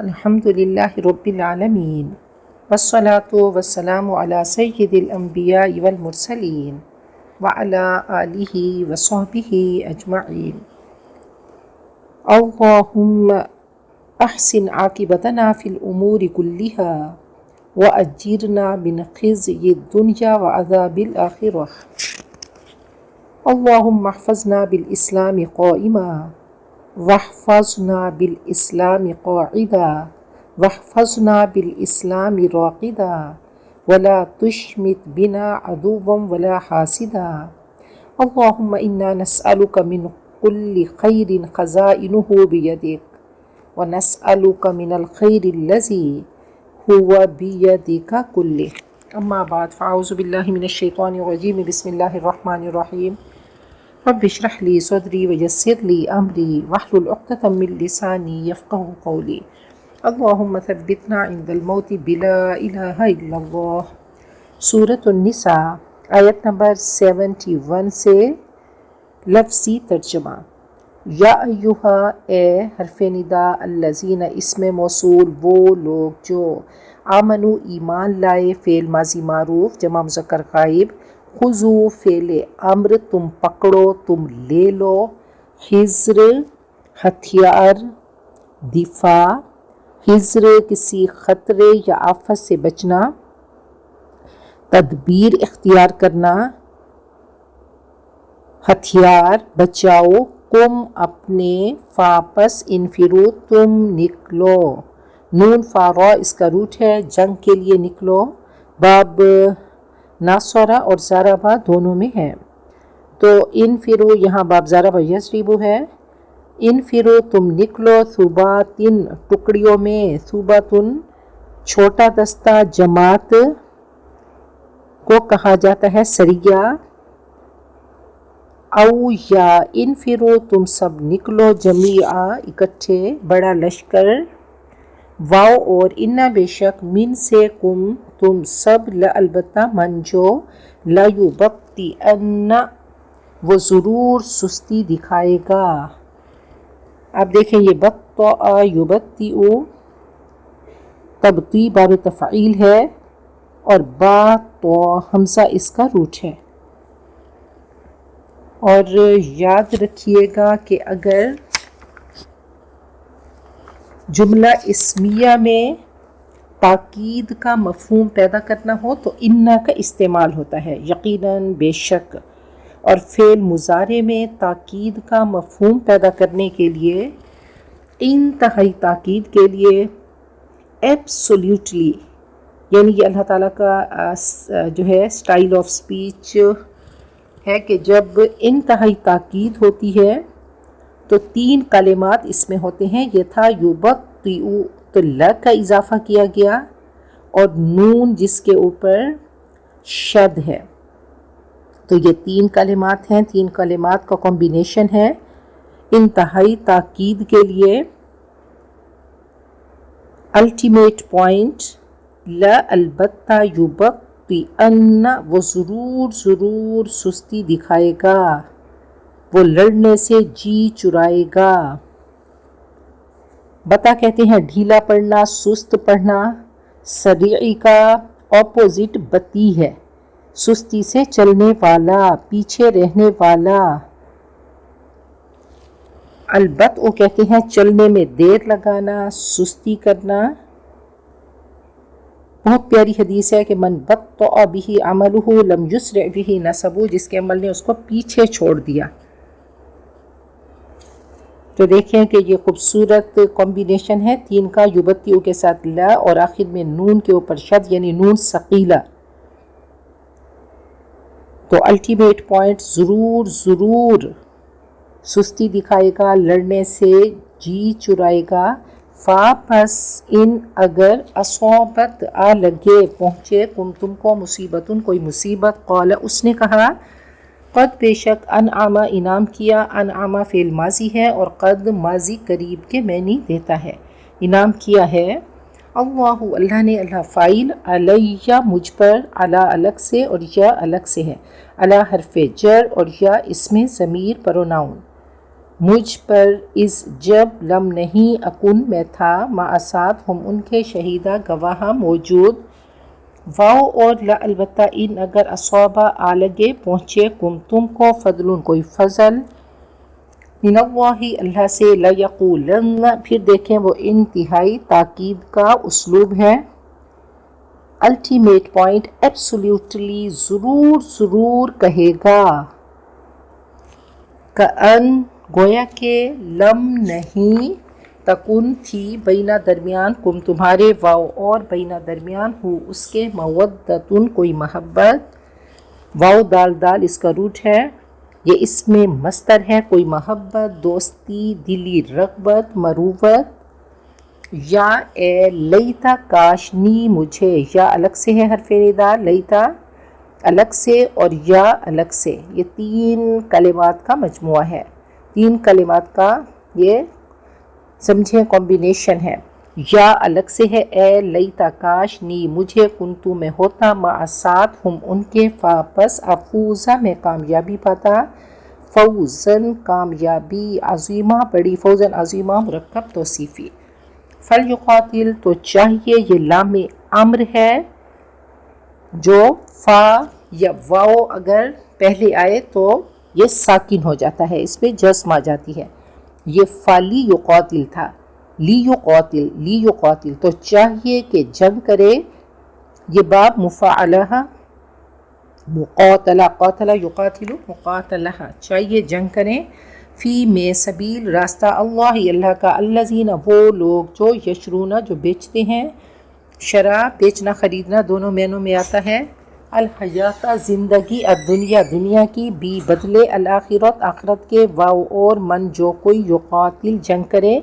الحمدللہ رب العالمین والصلاة والسلام علی سید الانبیاء والمرسلین وعلی آلہ وصحبہ اجمعین۔ اللہم احسن عاقبتنا فی الامور کلہا واجرنا من خزی الدنیا وعذاب الآخرہ۔ اللہم احفظنا بالاسلام قائما واحفظنا بالاسلام قاعدا واحفظنا بالاسلام راقدا ولا تشمت بنا عدوا ولا حاسدا۔ اللہم انا نسألک من كل خیر خزائنہ بیدک ونسألک من الخیر الذی هو بیدک کلہ۔ اما بعد فاعوذ باللہ من الشیطان الرجیم، بسم اللہ الرحمن الرحیم۔ رب اشرح لی صدری ویسر لی امری واحلل عقدۃ من لسانی یفقہوا قولی۔ اللہم ثبتنا عند الموت بلا الہ الا اللہ۔ سورۃ النساء آیت نمبر 71 سے لفظی ترجمہ۔ یا ایہا، اے حرف ندا، الذین اسم موصول وہ لوگ جو، آمنو ایمان لائے، فعل ماضی معروف جمع مذکر غائب، خذوا فعل امر تم پکڑو تم لے لو، حذر ہتھیار، دفاع، حذر کسی خطرے یا آفت سے بچنا، تدبیر اختیار کرنا، ہتھیار بچاؤ، کم اپنے، فاپس انفرو تم نکلو، نون فارا اس کا روٹ ہے، جنگ کے لیے نکلو، باب ناصرہ اور ضربہ دونوں میں ہے، تو انفرو یہاں باب ضربہ یضربو ہے، انفرو تم نکلو، ثباتن ٹکڑیوں میں، ثباتن چھوٹا دستہ، جماعت کو کہا جاتا ہے سریہ، او یا انفرو تم سب نکلو، جمیعا اکٹھے، بڑا لشکر، واو اور انا بے شک، من سے کم تم سب، البتہ من جو، لیبطئن وہ ضرور سستی دکھائے گا۔ اب دیکھیں یہ بطأ یبطئ، تبطیء باب تفعیل ہے اور با تو حمزہ اس کا روٹ ہے، اور یاد رکھیے گا کہ اگر جملہ اسمیہ میں تاکید کا مفہوم پیدا کرنا ہو تو انا کا استعمال ہوتا ہے، یقیناً، بے شک، اور فعل مضارع میں تاکید کا مفہوم پیدا کرنے کے لیے، انتہائی تاکید کے لیے، ایبسولیوٹلی، یعنی یہ اللہ تعالیٰ کا جو ہے سٹائل آف سپیچ ہے کہ جب انتہائی تاکید ہوتی ہے تو 3 کلمات اس میں ہوتے ہیں، یہ تھا یبطئ تو ل کا اضافہ کیا گیا اور نون جس کے اوپر شد ہے، تو یہ 3 کلمات ہیں، 3 کلمات کا کمبینیشن ہے انتہائی تاکید کے لیے، الٹیمیٹ پوائنٹ، البتہ یبطئن وہ ضرور سستی دکھائے گا، وہ لڑنے سے جی چرائے گا۔ بتا کہتے ہیں ڈھیلا پڑنا، سست پڑنا، سریع کا اپوزٹ بطیء ہے، سستی سے چلنے والا، پیچھے رہنے والا۔ البطء کہتے ہیں چلنے میں دیر لگانا، سستی کرنا۔ بہت پیاری حدیث ہے کہ من بطأ بہ عملہ لم یسرع بہ نسبہ، جس کے عمل نے اس کو پیچھے چھوڑ دیا۔ تو دیکھیں کہ یہ خوبصورت کمبینیشن ہے 3 کا، یبطئ کے ساتھ لا اور آخر میں نون کے اوپر شد، یعنی نون ثقیلہ، تو الٹیمیٹ پوائنٹ ضرور سستی دکھائے گا، لڑنے سے جی چرائے گا، فا پس ان اگر، اصابت آ لگے پہنچے، تم کو مصیبتن کوئی مصیبت، قال اس نے کہا، قد بے شک، انعم انعام کیا، انعم فعل ماضی ہے اور قد ماضی قریب کے معنی دیتا ہے، انعام کیا ہے، اللہ نے، اللہ فاعل، علیہ مجھ پر، علی الگ سے اور یا الگ سے ہے، علی حرف جر اور یا اس میں ضمیر پروناؤن، مجھ پر اس جب لم نہیں اکن میں تھا معصات ہم ان کے شہیدہ گواہ موجود، واو اور لا البتہ ان اگر اصوبہ آلگے پہنچے کم تم کو فضل کوئی فضل، من اللہ اللہ سے، لیقولن پھر دیکھیں وہ انتہائی تاکید کا اسلوب ہے، الٹیمیٹ پوائنٹ، ایبسولیوٹلی ضرور ضرور کہے گا، کأن گویا کہ لم نہیں تکن تھی بینہ درمیان کم تمہارے، واو اور بینہ درمیان ہو اس کے مودتن کوئی محبت، واو دال دال اس کا روٹ ہے، یہ اس میں مصدر ہے، کوئی محبت، دوستی، دلی رغبت، مروت، یا اے لیتا کاش نی مجھے، یا الگ سے ہے حرف ندا، لیتا الگ سے اور یا الگ سے، یہ تین کلمات کا مجموعہ ہے، تین کلمات کا یہ سمجھیں کمبینیشن ہے، یا الگ سے ہے، اے لیتا کاش نی مجھے، کنتو میں ہوتا، مع ساتھ ہم ان کے، فاپس افوزہ میں کامیابی پاتا، فوزن کامیابی، عظیمہ بڑی، فوزن عظیمہ مرکب توصیفی، فلیقاتل تو چاہیے، یہ لام امر ہے جو فا یا واو اگر پہلے آئے تو یہ ساکن ہو جاتا ہے، اس پہ جزم آ جاتی ہے، یہ فالی یقاتل تھا، لی یقاتل تو چاہیے کہ جنگ کرے، یہ باب مفاعلہ، مقاتلہ، قاتلہ یقاتل مقاتلہ، چاہیے جنگ کریں، فی میں سبیل راستہ، اللہ اللہ کا، الذین وہ لوگ جو یشرون جو بیچتے ہیں، شرع بیچنا خریدنا دونوں معنوں میں آتا ہے، الحیات زندگی، الدنیا دنیا کی، بی بدلے، الآخرت آخرت کے، واو اور من جو کوئی، یقاتل جنگ کرے،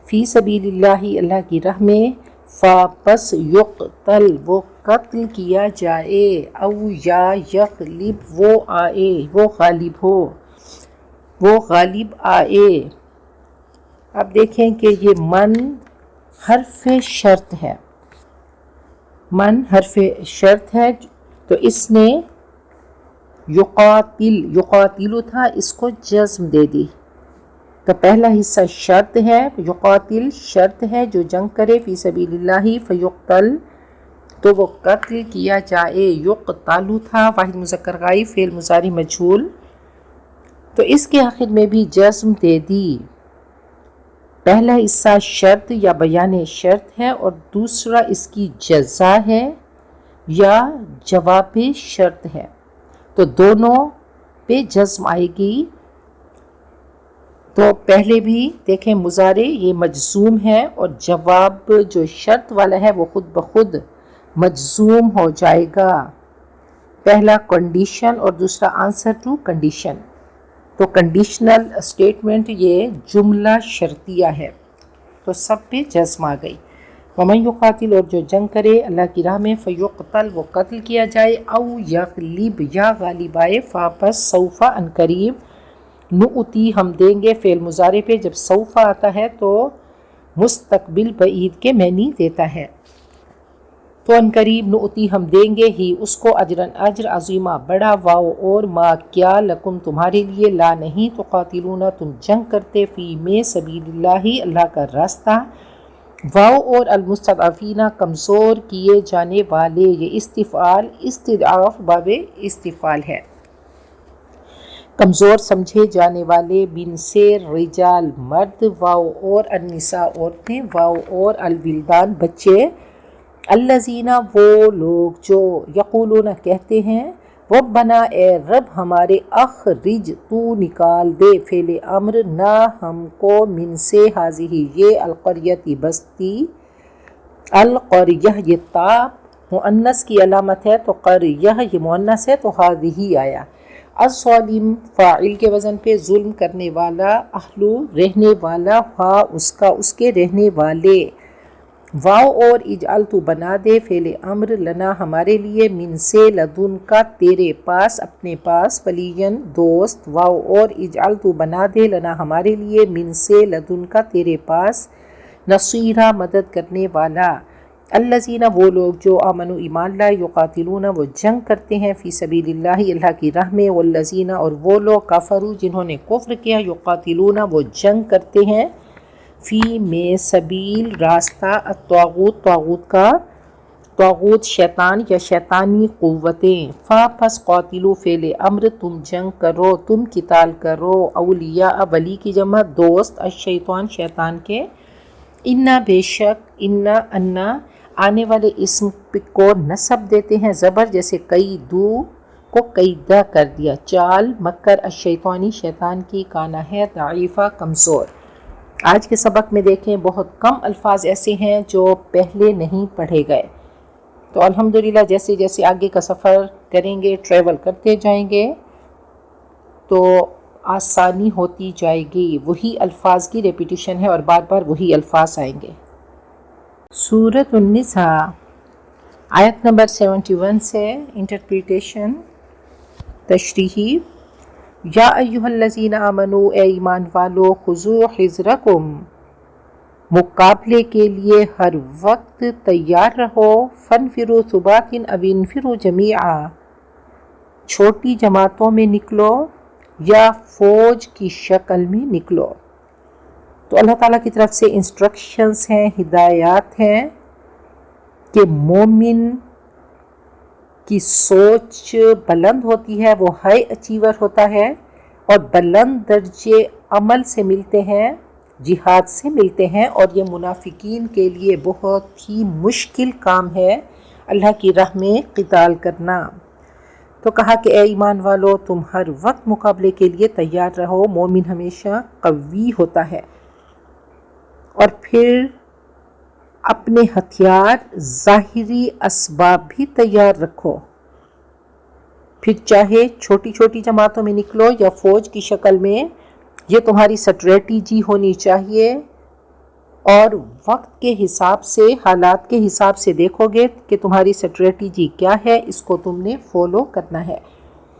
فی سبیل اللہ اللہ کی راہ میں، فاپس یقتل وہ قتل کیا جائے، او یا یغلب وہ آئے، وہ غالب ہو، وہ غالب آئے۔ اب دیکھیں کہ یہ من حرف شرط ہے، من حرف شرط ہے تو اس نے یقاتل تھا، اس کو جزم دے دی، تو پہلا حصہ شرط ہے، یقاتل شرط ہے جو جنگ کرے، فی سبیل اللہ، فیقتل تو وہ قتل کیا جائے، یقتل تھا، واحد مذکر غائب، فعل مضارع مجہول، تو اس کے آخر میں بھی جزم دے دی، پہلا حصہ شرط یا بیان شرط ہے اور دوسرا اس کی جزا ہے یا جواب شرط ہے، تو دونوں پہ جزم آئے گی، تو پہلے بھی دیکھیں مضارع یہ مجزوم ہے اور جواب جو شرط والا ہے وہ خود بخود مجزوم ہو جائے گا، پہلا کنڈیشن اور دوسرا آنسر ٹو کنڈیشن، تو کنڈیشنل اسٹیٹمنٹ یہ جملہ شرطیہ ہے، تو سب پہ جزم آ گئی، ومن یقاتل اور جو جنگ کرے اللہ کی راہ میں، فیقتل وہ قتل کیا جائے، او یغلب یا غالب آئے، فاپس سوف ان قریب، نؤتی ہم دیں گے، فعل مضارع پہ جب سوف آتا ہے تو مستقبل بعید کے معنی دیتا ہے، تو ان قریب، نؤتی ہم دیں گے، ہی اس کو، اجرن اجر، عظیمہ بڑا، واو اور ما کیا، لکم تمہارے لیے، لا نہیں، تو قاتلون تم جنگ کرتے، فی میں سبیل اللہ اللہ کا راستہ، واو اور المستضعفین کمزور کیے جانے والے، یہ استفعال استضعاف باب استفعال ہے، کمزور سمجھے جانے والے، بن سے رجال مرد، واو اور النساء عورتیں، واو اور الولدان بچے، الذین وہ لوگ جو، یقولون کہتے ہیں، ربنا اے رب ہمارے، اخرج تو نکال دے، فعل امر نہ ہم کو، من سے، ہذہ یہ، القریۃ بستی، القریہ یہ تا مؤنث کی علامت ہے تو قریہ یہ مؤنث ہے تو ہذہ آیا، الظالم فاعل کے وزن پہ، ظلم کرنے والا، اہلو رہنے والا، ہا اس کا اس کے رہنے والے، واو اور اجعل تو بنا دے، فعل امر لنا ہمارے لیے، من سے لدن کا تیرے پاس اپنے پاس، ولین دوست، واو اور اجعل تو بنا دے لنا ہمارے لیے، من سے لدن کا تیرے پاس، نصیرہ مدد کرنے والا، الذین وہ لوگ جو آمنوا ایمان لائے، یقاتلون وہ جنگ کرتے ہیں، فی سبیل اللہ اللہ کی راہ میں، والذین اور وہ لوگ کفروا جنہوں نے کفر کیا، یقاتلون وہ جنگ کرتے ہیں، فی میں سبیل راستہ، الطاغوت طاغوت کا، طاغوت شیطان یا شیطانی قوتیں، پس قاتلو فعل امر تم جنگ کرو، تم قتال کرو، اولیاء ولی کی جمع دوست، الشیطان شیطان کے، انا بے شک، انا آنے والے اسم کو نصب دیتے ہیں زبر، جیسے کئی دو کو قیدہ کر دیا، چال مکر الشیطانی شیطان کی، کانا ہے ضعیفہ کمزور۔ آج کے سبق میں دیکھیں بہت کم الفاظ ایسے ہیں جو پہلے نہیں پڑھے گئے، تو الحمدللہ جیسے جیسے آگے کا سفر کریں گے، ٹریول کرتے جائیں گے تو آسانی ہوتی جائے گی، وہی الفاظ کی ریپیٹیشن ہے اور بار بار وہی الفاظ آئیں گے۔ سورۃ النساء آیت نمبر 71 سے انٹرپریٹیشن تشریحی، یا ایہا الذین آمنوا اے ایمان والو، خذوا حذرکم مقابلے کے لیے ہر وقت تیار رہو، فانفروا ثبات او انفروا جمیعا چھوٹی جماعتوں میں نکلو یا فوج کی شکل میں نکلو۔ تو اللہ تعالیٰ کی طرف سے انسٹرکشنز ہیں، ہدایات ہیں کہ مومن کی سوچ بلند ہوتی ہے، وہ ہائی اچیور ہوتا ہے اور بلند درجے عمل سے ملتے ہیں، جہاد سے ملتے ہیں، اور یہ منافقین کے لیے بہت ہی مشکل کام ہے اللہ کی راہ میں قتال کرنا۔ تو کہا کہ اے ایمان والو تم ہر وقت مقابلے کے لیے تیار رہو، مومن ہمیشہ قوی ہوتا ہے، اور پھر اپنے ہتھیار ظاہری اسباب بھی تیار رکھو، پھر چاہے چھوٹی چھوٹی جماعتوں میں نکلو یا فوج کی شکل میں، یہ تمہاری اسٹریٹجی ہونی چاہیے، اور وقت کے حساب سے، حالات کے حساب سے دیکھو گے کہ تمہاری اسٹریٹجی کیا ہے، اس کو تم نے فالو کرنا ہے۔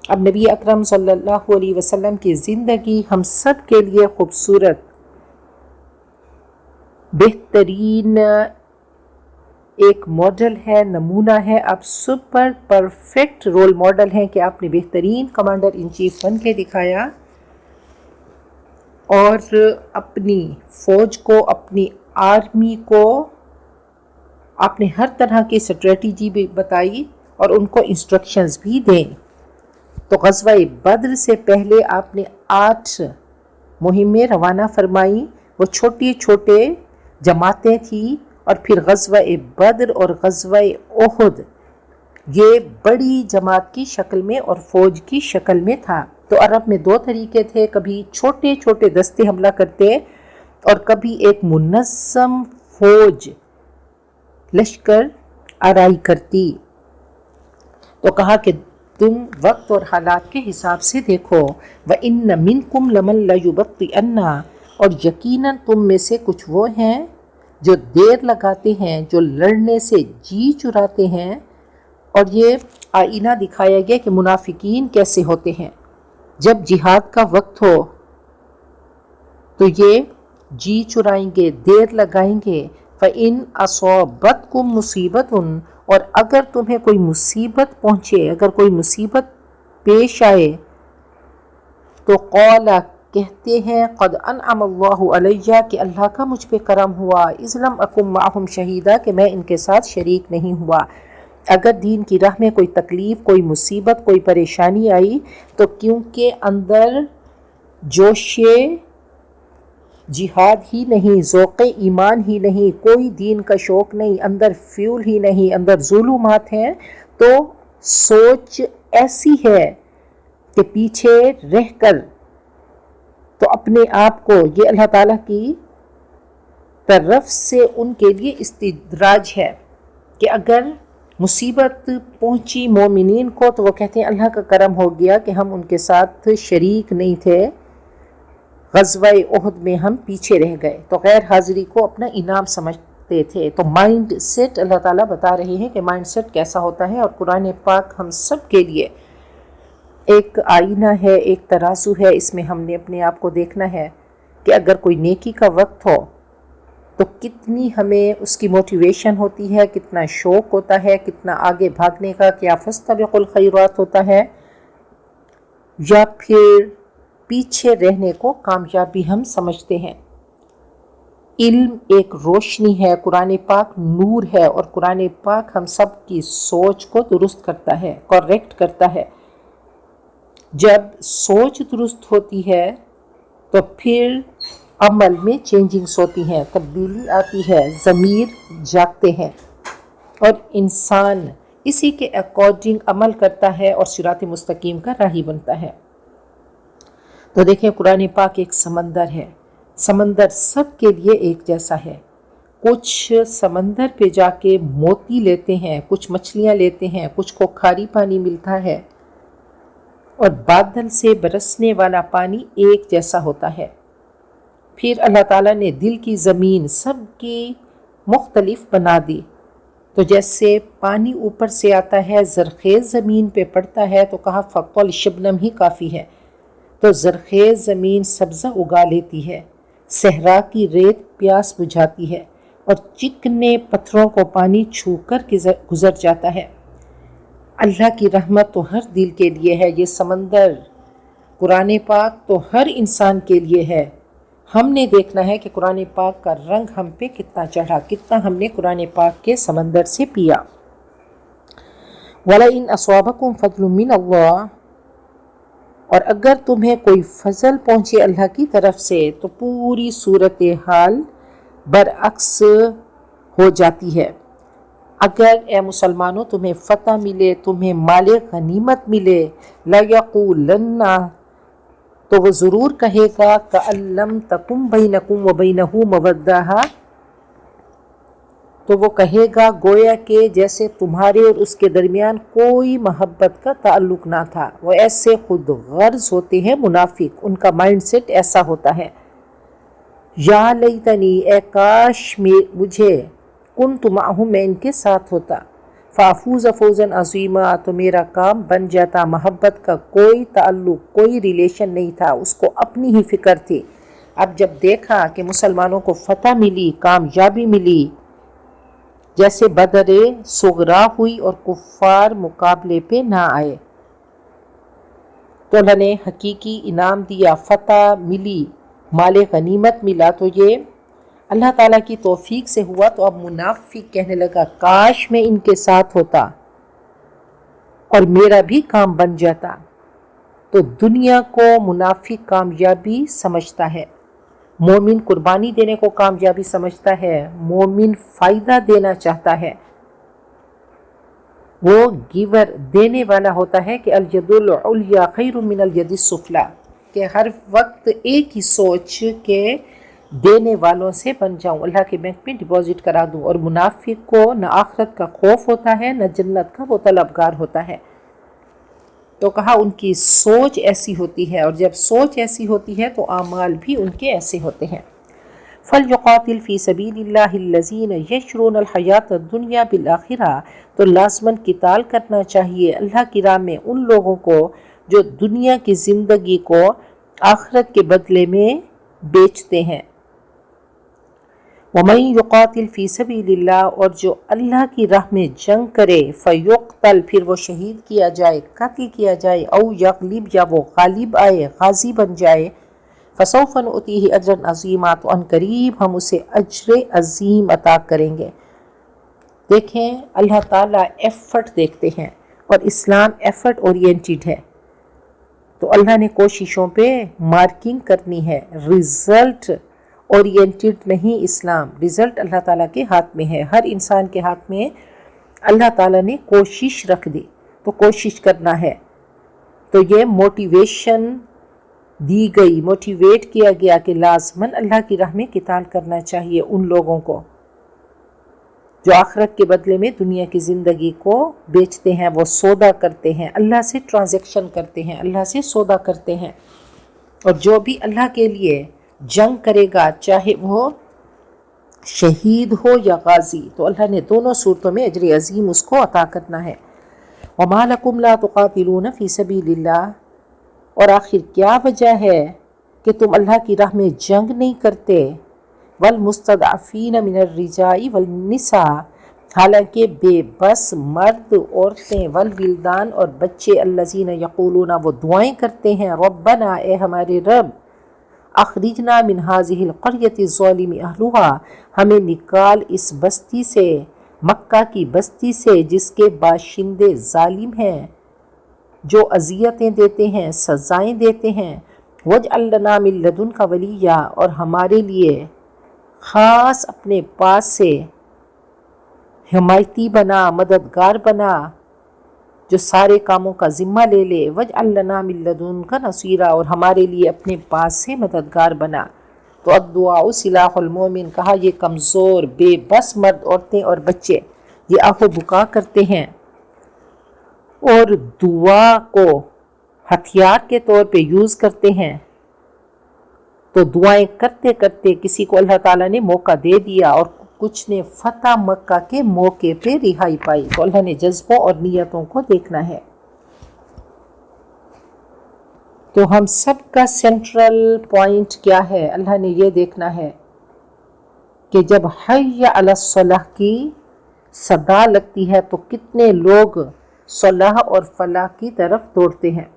اب نبی اکرم صلی اللہ علیہ وسلم کی زندگی ہم سب کے لیے خوبصورت، بہترین ایک ماڈل ہے، نمونہ ہے، آپ سپر پرفیکٹ رول ماڈل ہیں کہ آپ نے بہترین کمانڈر ان چیف بن کے دکھایا، اور اپنی فوج کو، اپنی آرمی کو آپ نے ہر طرح کی اسٹریٹجی بھی بتائی اور ان کو انسٹرکشنز بھی دیں۔ تو غزوہ بدر سے پہلے آپ نے 8 مہمیں روانہ فرمائی، وہ چھوٹے چھوٹے جماعتیں تھیں، اور پھر غزوہ بدر اور غزوہ احد یہ بڑی جماعت کی شکل میں اور فوج کی شکل میں تھا۔ تو عرب میں 2 طریقے تھے، کبھی چھوٹے چھوٹے دستے حملہ کرتے اور کبھی ایک منظم فوج لشکر آرائی کرتی۔ تو کہا کہ تم وقت اور حالات کے حساب سے دیکھو، وَإِنَّ مِنْكُمْ لَمَنْ لَيُبَطِّئَنَّ اور یقیناً تم میں سے کچھ وہ ہیں جو دیر لگاتے ہیں، جو لڑنے سے جی چراتے ہیں، اور یہ آئینہ دکھایا گیا کہ منافقین کیسے ہوتے ہیں۔ جب جہاد کا وقت ہو تو یہ جی چرائیں گے، دیر لگائیں گے۔ فَإِنْ أَصَابَتْكُمْ مُصِيبَةٌ اور اگر تمہیں کوئی مصیبت پہنچے، اگر کوئی مصیبت پیش آئے تو قَالَ کہتے ہیں قَدْ أَنْعَمَ اللَّهُ عَلَيَّ کہ اللہ کا مجھ پہ کرم ہوا، إِذْ لَمْ أَكُنْ مَعَهُمْ شَهِيدًا کہ میں ان کے ساتھ شریک نہیں ہوا۔ اگر دین کی راہ میں کوئی تکلیف، کوئی مصیبت، کوئی پریشانی آئی تو کیونکہ اندر جوش جہاد ہی نہیں، ذوق ایمان ہی نہیں، کوئی دین کا شوق نہیں، اندر فیول ہی نہیں، اندر ظلمات ہیں، تو سوچ ایسی ہے کہ پیچھے رہ کر تو اپنے آپ کو، یہ اللہ تعالیٰ کی طرف سے ان کے لیے استدراج ہے کہ اگر مصیبت پہنچی مومنین کو تو وہ کہتے ہیں اللہ کا کرم ہو گیا کہ ہم ان کے ساتھ شریک نہیں تھے، غزوہ احد میں ہم پیچھے رہ گئے، تو غیر حاضری کو اپنا انعام سمجھتے تھے۔ تو مائنڈ سیٹ اللہ تعالیٰ بتا رہے ہیں کہ مائنڈ سیٹ کیسا ہوتا ہے، اور قرآن پاک ہم سب کے لیے ایک آئینہ ہے، ایک ترازو ہے، اس میں ہم نے اپنے آپ کو دیکھنا ہے کہ اگر کوئی نیکی کا وقت ہو تو کتنی ہمیں اس کی موٹیویشن ہوتی ہے، کتنا شوق ہوتا ہے، کتنا آگے بھاگنے کا، کیا فاستبقوا الخیرات ہوتا ہے، یا پھر پیچھے رہنے کو کامیابی ہم سمجھتے ہیں۔ علم ایک روشنی ہے، قرآن پاک نور ہے، اور قرآن پاک ہم سب کی سوچ کو درست کرتا ہے، کریکٹ کرتا ہے۔ جب سوچ درست ہوتی ہے تو پھر عمل میں چینجنگز ہوتی ہیں، تبدیلی آتی ہے، ضمیر جاگتے ہیں، اور انسان اسی کے اکارڈنگ عمل کرتا ہے اور صراط مستقیم کا راہی بنتا ہے۔ تو دیکھیں قرآن پاک ایک سمندر ہے، سمندر سب کے لیے ایک جیسا ہے۔ کچھ سمندر پہ جا کے موتی لیتے ہیں، کچھ مچھلیاں لیتے ہیں، کچھ کو کھاری پانی ملتا ہے، اور بادل سے برسنے والا پانی ایک جیسا ہوتا ہے۔ پھر اللہ تعالیٰ نے دل کی زمین سب کی مختلف بنا دی، تو جیسے پانی اوپر سے آتا ہے، زرخیز زمین پہ پڑتا ہے، تو کہا فَقَّلْ شبنم ہی کافی ہے، تو زرخیز زمین سبزہ اگا لیتی ہے، صحرا کی ریت پیاس بجھاتی ہے، اور چکنے پتھروں کو پانی چھو کر گزر جاتا ہے۔ اللہ کی رحمت تو ہر دل کے لیے ہے، یہ سمندر قرآن پاک تو ہر انسان کے لیے ہے۔ ہم نے دیکھنا ہے کہ قرآن پاک کا رنگ ہم پہ کتنا چڑھا، کتنا ہم نے قرآن پاک کے سمندر سے پیا۔ وَلَئِنْ أَصَابَكُمْ فَضْلٌ مِّنَ اللَّهِ، اور اگر تمہیں کوئی فضل پہنچے اللہ کی طرف سے تو پوری صورتحال برعکس ہو جاتی ہے۔ اگر اے مسلمانوں تمہیں فتح ملے، تمہیں مال غنیمت ملے، لَيَقُولَنَّ، تو وہ ضرور کہے گا كَأَن لَّمْ تَكُن بَيْنَكُمْ وَبَيْنَهُ مَوَدَّةٌ، تو وہ کہے گا گویا کہ جیسے تمہارے اور اس کے درمیان کوئی محبت کا تعلق نہ تھا۔ وہ ایسے خود غرض ہوتے ہیں منافق، ان کا مائنڈ سیٹ ایسا ہوتا ہے۔ یا لیتنی، اے کاش مجھے، کنت معہم، میں ان کے ساتھ ہوتا، فافوز فوزا عظیما، تو میرا کام بن جاتا۔ محبت کا کوئی تعلق، کوئی ریلیشن نہیں تھا، اس کو اپنی ہی فکر تھی۔ اب جب دیکھا کہ مسلمانوں کو فتح ملی، کامیابی ملی، جیسے بدر صغرا ہوئی اور کفار مقابلے پہ نہ آئے، تو اللہ نے حقیقی انعام دیا، فتح ملی، مال غنیمت ملا، تو یہ اللہ تعالیٰ کی توفیق سے ہوا۔ تو اب منافق کہنے لگا کاش میں ان کے ساتھ ہوتا اور میرا بھی کام بن جاتا۔ تو دنیا کو منافق کامیابی سمجھتا ہے، مومن قربانی دینے کو کامیابی سمجھتا ہے، مومن فائدہ دینا چاہتا ہے، وہ گیور، دینے والا ہوتا ہے کہ الید العلیٰ خیر من الید السفلیٰ، کہ ہر وقت ایک ہی سوچ کے دینے والوں سے بن جاؤں، اللہ کے بینک میں ڈپازٹ کرا دوں۔ اور منافق کو نہ آخرت کا خوف ہوتا ہے، نہ جنت کا وہ طلبگار ہوتا ہے۔ تو کہا ان کی سوچ ایسی ہوتی ہے، اور جب سوچ ایسی ہوتی ہے تو اعمال بھی ان کے ایسے ہوتے ہیں۔ فَلْيُقَاتِلْ فِي سَبِيلِ اللَّهِ الَّذِينَ يَشْرُونَ الْحَيَاةَ الدُّنْيَا بِالْآخِرَةِ، تو لازماً قتال کرنا چاہیے اللہ کی راہ میں ان لوگوں کو جو دنیا کی زندگی کو آخرت کے بدلے میں بیچتے ہیں۔ وَمَن يُقَاتِلْ فِي سَبِيلِ اللَّهِ، اور جو اللہ کی راہ میں جنگ کرے، فَيُقْتَلْ، پھر وہ شہید کیا جائے، قتل کیا جائے، او یغلب، یا وہ غالب آئے، غازی بن جائے، فَسَوْفَ نُؤْتِیہِ أَجْرًا عَظِیمًا، تو ان قریب ہم اسے اجر عظیم عطا کریں گے۔ دیکھیں اللہ تعالیٰ ایفرٹ دیکھتے ہیں، اور اسلام ایفرٹ اورینٹڈ ہے، تو اللہ نے کوششوں پہ مارکنگ کرنی ہے، رزلٹ اورینٹڈ نہیں اسلام۔ رزلٹ اللہ تعالیٰ کے ہاتھ میں ہے، ہر انسان کے ہاتھ میں اللہ تعالیٰ نے کوشش رکھ دی، تو کوشش کرنا ہے۔ تو یہ موٹیویشن دی گئی، موٹیویٹ کیا گیا کہ لازماً اللہ کی راہ میں قتال کرنا چاہیے ان لوگوں کو جو آخرت کے بدلے میں دنیا کی زندگی کو بیچتے ہیں، وہ سودا کرتے ہیں، اللہ سے ٹرانزیکشن کرتے ہیں، اللہ سے سودا کرتے ہیں۔ اور جو بھی اللہ کے لیے جنگ کرے گا، چاہے وہ شہید ہو یا غازی، تو اللہ نے دونوں صورتوں میں اجر عظیم اس کو عطا کرنا ہے۔ وَمَا لَكُمْ لَا تُقَاتِلُونَ فِي سَبِيلِ اللَّهِ، اور آخر کیا وجہ ہے کہ تم اللہ کی راہ میں جنگ نہیں کرتے؟ والمستضعفین من الرجال والنساء، حالانکہ بے بس مرد، عورتیں، والولدان اور بچے، الذین یقولون وہ دعائیں کرتے ہیں، ربنا اے ہمارے رب، اخرجنا من هذه القریۃ الظالم اہلها، ہمیں نکال اس بستی سے، مکہ کی بستی سے جس کے باشندے ظالم ہیں، جو اذیتیں دیتے ہیں، سزائیں دیتے ہیں، وَاجْعَلْ لَنَا مِن لَدُنْكَ وَلِيًّا، اور ہمارے لیے خاص اپنے پاس سے حمایتی بنا، مددگار بنا، جو سارے کاموں کا ذمہ لے لے، وَاجْعَلْ لَنَا مِن لَدُنْكَ نَصِيرًا، اور ہمارے لیے اپنے پاس سے مددگار بنا۔ تو الدعاء سلاح المومن، کہا یہ کمزور بے بس مرد، عورتیں اور بچے یہ آہ و بکا کرتے ہیں اور دعا کو ہتھیار کے طور پہ یوز کرتے ہیں، تو دعائیں کرتے کرتے کسی کو اللہ تعالیٰ نے موقع دے دیا اور کچھ نے فتح مکہ کے موقع پہ رہائی پائی۔ تو اللہ نے جذبوں اور نیتوں کو دیکھنا ہے۔ تو ہم سب کا سینٹرل پوائنٹ کیا ہے؟ اللہ نے یہ دیکھنا ہے کہ جب حی علی الصلاح کی صدا لگتی ہے تو کتنے لوگ صلاح اور فلاح کی طرف دوڑتے ہیں۔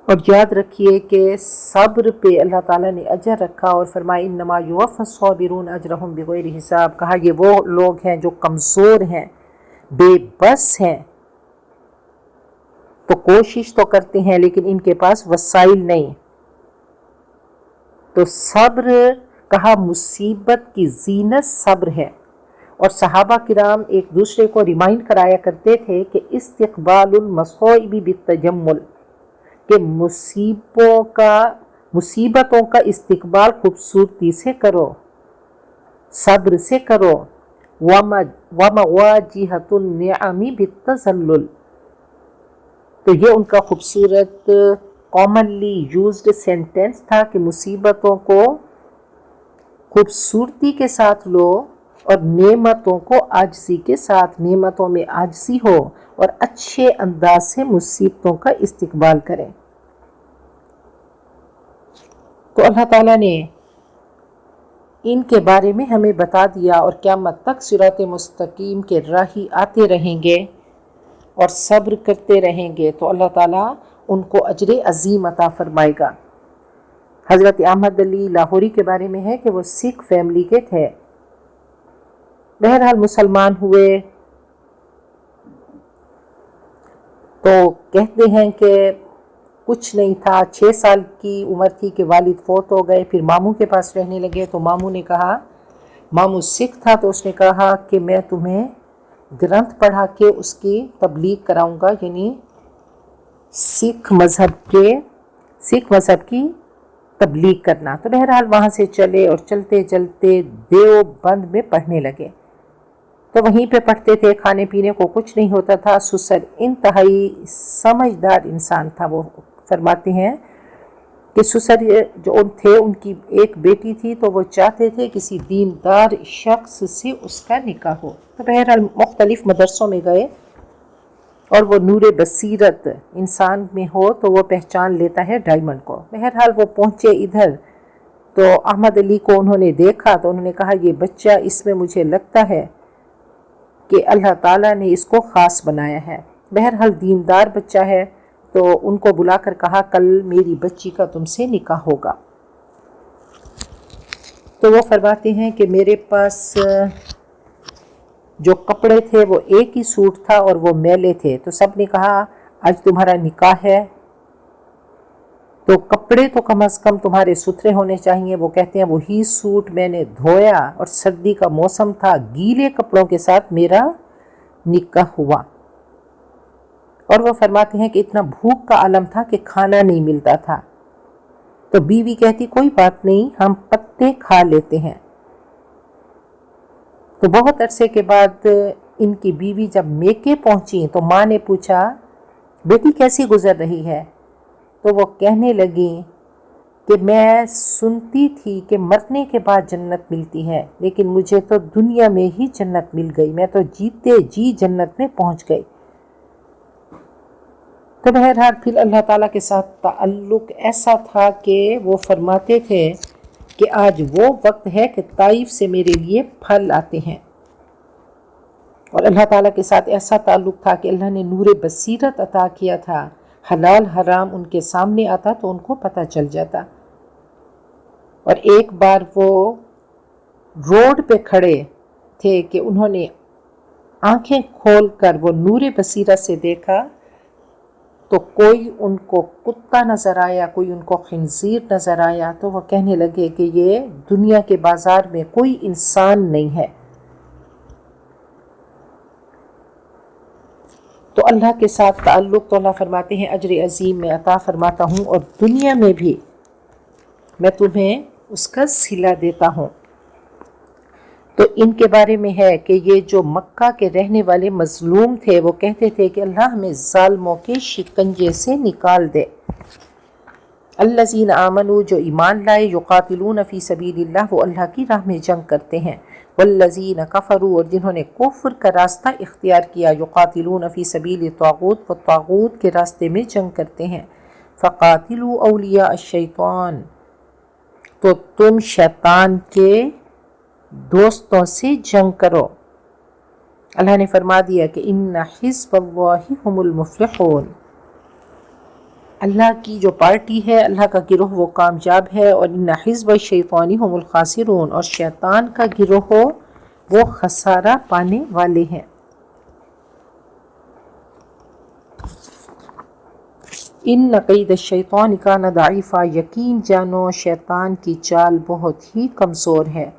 اور یاد رکھیے کہ صبر پہ اللہ تعالیٰ نے اجر رکھا اور فرمایا انما یوفی الصابرون اجرہم بغیر حساب، کہا یہ وہ لوگ ہیں جو کمزور ہیں، بے بس ہیں، تو کوشش تو کرتے ہیں لیکن ان کے پاس وسائل نہیں۔ تو صبر، کہا مصیبت کی زینت صبر ہے۔ اور صحابہ کرام ایک دوسرے کو ریمائنڈ کرایا کرتے تھے کہ استقبال المصائب بالتجمل، کہ مصیبتوں کا استقبال خوبصورتی سے کرو، صبر سے کرو، ومواجہۃ النعم بالتذلل۔ تو یہ ان کا خوبصورت کامنلی یوزڈ سینٹینس تھا کہ مصیبتوں کو خوبصورتی کے ساتھ لو اور نعمتوں کو عاجزی کے ساتھ، نعمتوں میں عاجزی ہو اور اچھے انداز سے مصیبتوں کا استقبال کریں۔ تو اللہ تعالیٰ نے ان کے بارے میں ہمیں بتا دیا، اور قیامت تک صراط مستقیم کے راہی آتے رہیں گے اور صبر کرتے رہیں گے تو اللہ تعالیٰ ان کو اجر عظیم عطا فرمائے گا۔ حضرت احمد علی لاہوری کے بارے میں ہے کہ وہ سکھ فیملی کے تھے، بہرحال مسلمان ہوئے تو کہتے ہیں کہ کچھ نہیں تھا، 6 سال کی عمر تھی کہ والد فوت ہو گئے، پھر ماموں کے پاس رہنے لگے۔ تو ماموں نے کہا، ماموں سکھ تھا تو اس نے کہا کہ میں تمہیں گرنتھ پڑھا کے اس کی تبلیغ کراؤں گا، یعنی سکھ مذہب کی تبلیغ کرنا۔ تو بہرحال وہاں سے چلے اور چلتے چلتے دیوبند میں پڑھنے لگے۔ تو وہیں پہ پڑھتے تھے، کھانے پینے کو کچھ نہیں ہوتا تھا۔ سسر انتہائی سمجھدار انسان تھا۔ وہ فرماتے ہیں کہ سسر جو تھے ان کی ایک بیٹی تھی، تو وہ چاہتے تھے کسی دیندار شخص سے اس کا نکاح ہو۔ تو بہرحال مختلف مدرسوں میں گئے، اور وہ نور بصیرت انسان میں ہو تو وہ پہچان لیتا ہے ڈائمنڈ کو۔ بہرحال وہ پہنچے ادھر تو احمد علی کو انہوں نے دیکھا تو انہوں نے کہا یہ بچہ، اس میں مجھے لگتا ہے کہ اللہ تعالیٰ نے اس کو خاص بنایا ہے۔ بہرحال دیندار بچہ ہے، تو ان کو بلا کر کہا کل میری بچی کا تم سے نکاح ہوگا۔ تو وہ فرماتے ہیں کہ میرے پاس جو کپڑے تھے وہ ایک ہی سوٹ تھا اور وہ میلے تھے، تو سب نے کہا آج تمہارا نکاح ہے تو کپڑے تو کم از کم تمہارے ستھرے ہونے چاہیے۔ وہ کہتے ہیں وہی سوٹ میں نے دھویا اور سردی کا موسم تھا، گیلے کپڑوں کے ساتھ میرا نکاح ہوا۔ اور وہ فرماتے ہیں کہ اتنا بھوک کا عالم تھا کہ کھانا نہیں ملتا تھا۔ تو بیوی کہتی کوئی بات نہیں، ہم پتے کھا لیتے ہیں۔ تو بہت عرصے کے بعد ان کی بیوی جب میکے پہنچی تو ماں نے پوچھا بیٹی کیسی گزر رہی ہے؟ تو وہ کہنے لگی کہ میں سنتی تھی کہ مرنے کے بعد جنت ملتی ہے، لیکن مجھے تو دنیا میں ہی جنت مل گئی، میں تو جیتے جی جنت میں پہنچ گئی۔ تو بہرحال پھر اللہ تعالیٰ کے ساتھ تعلق ایسا تھا کہ وہ فرماتے تھے کہ آج وہ وقت ہے کہ طائف سے میرے لیے پھل آتے ہیں۔ اور اللہ تعالیٰ کے ساتھ ایسا تعلق تھا کہ اللہ نے نور بصیرت عطا کیا تھا، حلال حرام ان کے سامنے آتا تو ان کو پتہ چل جاتا۔ اور ایک بار وہ روڈ پہ کھڑے تھے کہ انہوں نے آنکھیں کھول کر وہ نور بصیرت سے دیکھا تو کوئی ان کو کتا نظر آیا، کوئی ان کو خنزیر نظر آیا، تو وہ کہنے لگے کہ یہ دنیا کے بازار میں کوئی انسان نہیں ہے۔ تو اللہ کے ساتھ تعلق تو اللہ فرماتے ہیں اجر عظیم میں عطا فرماتا ہوں، اور دنیا میں بھی میں تمہیں اس کا صلہ دیتا ہوں۔ تو ان کے بارے میں ہے کہ یہ جو مکہ کے رہنے والے مظلوم تھے وہ کہتے تھے کہ اللہ ہمیں ظالموں کے شکنجے سے نکال دے۔ الذین آمنوا، جو ایمان لائے، یقاتلون فی سبیل اللہ، وہ اللہ کی راہ میں جنگ کرتے ہیں، والذین کفروا، اور جنہوں نے کفر کا راستہ اختیار کیا، یقاتلون فی سبیل الطاغوت، وہ طاغوت کے راستے میں جنگ کرتے ہیں۔ فقاتلوا اولیاء الشیطان، تو تم شیطان کے دوستوں سے جنگ کرو۔ اللہ نے فرما دیا کہ ان حزب اللہ هم المفلحون، اللہ کی جو پارٹی ہے، اللہ کا گروہ وہ کامیاب ہے، اور ان حزب الشیطان هم الخاسرون، اور شیطان کا گروہ وہ خسارہ پانے والے ہیں۔ ان قید الشیطان کان ضعیفا، یقین جانو شیطان کی چال بہت ہی کمزور ہے،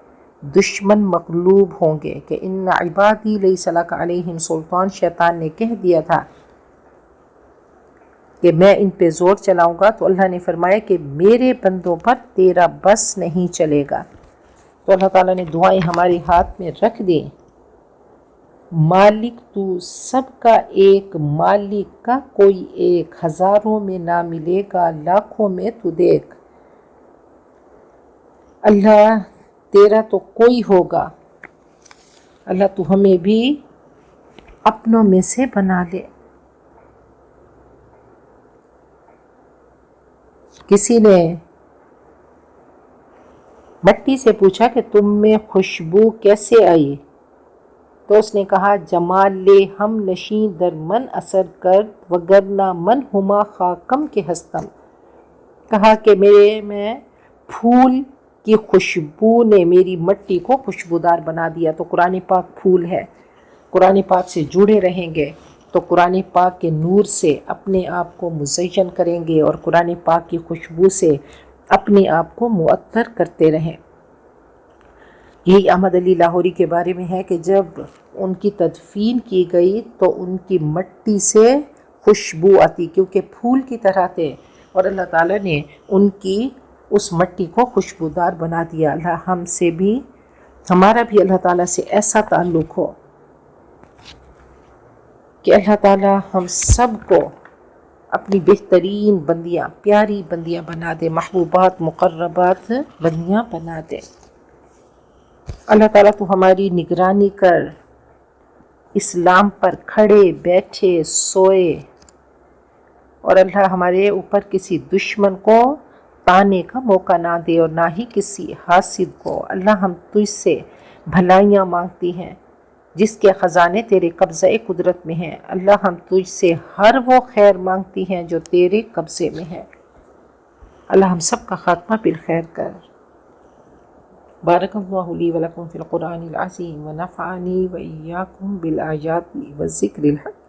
دشمن مغلوب ہوں گے۔ کہ ان عبادی لیس لک علیہم سلطان، شیطان نے کہہ دیا تھا کہ میں ان پہ زور چلاؤں گا، تو اللہ نے فرمایا کہ میرے بندوں پر تیرا بس نہیں چلے گا۔ تو اللہ تعالیٰ نے دعائیں ہمارے ہاتھ میں رکھ دیں۔ مالک تو سب کا ایک، مالک کا کوئی ایک، ہزاروں میں نہ ملے گا، لاکھوں میں تو دیکھ۔ اللہ تیرا تو کوئی ہوگا، اللہ تو ہمیں بھی اپنوں میں سے بنا لے۔ کسی نے مٹی سے پوچھا کہ تم میں خوشبو کیسے آئی؟ تو اس نے کہا جمال لے ہم نشیں در من اثر کرد، وگرنہ من ہما خاکم کے ہستم۔ کہا کہ میرے میں پھول کی خوشبو نے میری مٹی کو خوشبودار بنا دیا۔ تو قرآن پاک پھول ہے، قرآن پاک سے جڑے رہیں گے تو قرآن پاک کے نور سے اپنے آپ کو مزین کریں گے، اور قرآن پاک کی خوشبو سے اپنے آپ کو معطر کرتے رہیں۔ یہی احمد علی لاہوری کے بارے میں ہے کہ جب ان کی تدفین کی گئی تو ان کی مٹی سے خوشبو آتی، کیونکہ پھول کی طرح تھے، اور اللہ تعالیٰ نے ان کی اس مٹی کو خوشبودار بنا دیا۔ اللہ ہم سے بھی، ہمارا بھی اللہ تعالیٰ سے ایسا تعلق ہو کہ اللہ تعالیٰ ہم سب کو اپنی بہترین بندیاں، پیاری بندیاں بنا دے، محبوبات مقربات بندیاں بنا دے۔ اللہ تعالیٰ تو ہماری نگرانی کر، اسلام پر کھڑے بیٹھے سوئے، اور اللہ ہمارے اوپر کسی دشمن کو تانے کا موقع نہ دے، اور نہ ہی کسی حاسد کو۔ اللہ ہم تجھ سے بھلائیاں مانگتی ہیں جس کے خزانے تیرے قبضہ قدرت میں ہیں۔ اللہ ہم تجھ سے ہر وہ خیر مانگتی ہیں جو تیرے قبضے میں ہے۔ اللہ ہم سب کا خاتمہ بالخیر کر۔ بارک اللہ لی ولکم فی القرآن العظیم ونفعنی وإیاکم بالآیات والذکر الحکیم۔